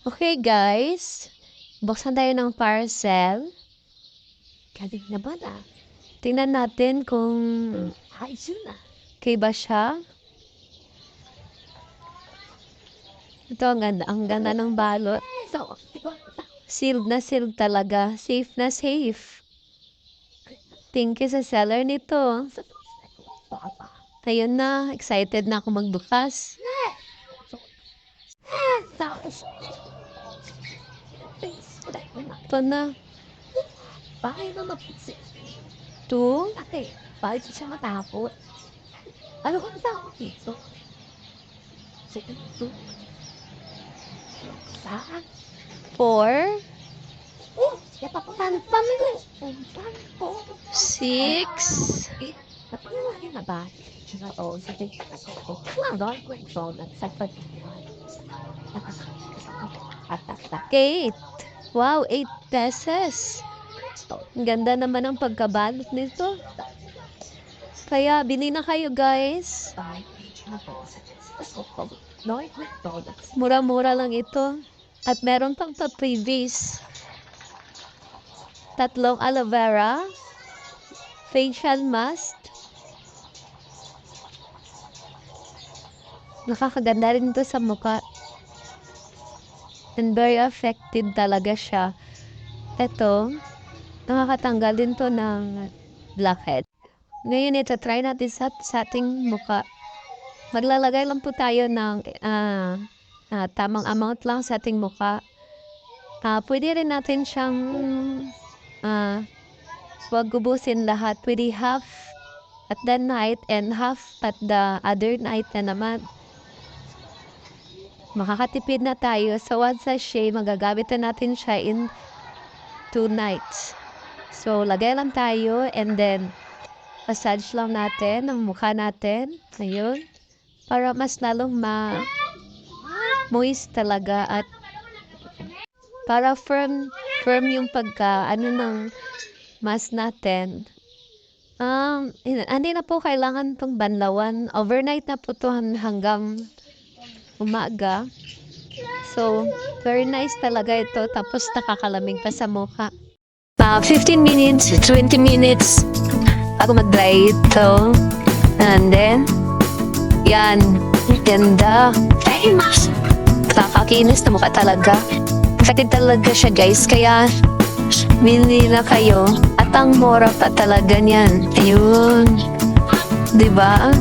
Okay, guys. Buksan tayo ng parcel. Galing na ba na? Tingnan natin kung okay ba siya. Ito, ang ganda ng balot. Sealed na sealed talaga. Safe na safe. Thank you sa seller nito. Ayun na, excited na ako magbukas. Ito na. Bakit na mapitsi? Two, Ate, bakit siya matakot? Ano ka matakot dito? Sige, ito. Saan? four, Oh, napapuntahan pamilya. Puntahan po. six, Napangalaki na ba? Oo, sige. Lang doon, quick phone at sapat. eight. Wow, 8 pesos. Ang ganda naman ang pagkabalot nito. Kaya, bili na kayo, guys. Mura-mura lang ito. At meron pang pa-freebies. 3 aloe vera, facial mask. Nakakaganda rin ito sa mukha. And very effective talaga siya. Ito, nakakatanggal din to ng blackhead. Ngayon, ito, try natin sa ating mukha. Maglalagay lang po tayo ng tamang amount lang sa ating mukha. Pwede rin natin siyang wag gubusin lahat. Pwede half at the night and half at the other night na naman. Makakatipid na tayo. So, once sachet, magagamit na natin siya in 2 nights. So, lagay lang tayo and then massage lang natin ang mukha natin. Ayun. Para mas lalong moist talaga at para firm yung ng mask natin. Hindi na po kailangan itong banlawan. Overnight na po ito hanggang umaga. So, very nice talaga ito. Tapos nakakalamig pa sa mukha. 15 minutes, 20 minutes bago mag-dry ito. And then, yan. Ganda. Famous. Nakakakinis na mukha talaga. Effective talaga siya, guys. Kaya, bili na kayo. At ang mura pa talaga niyan. Ayun. Diba?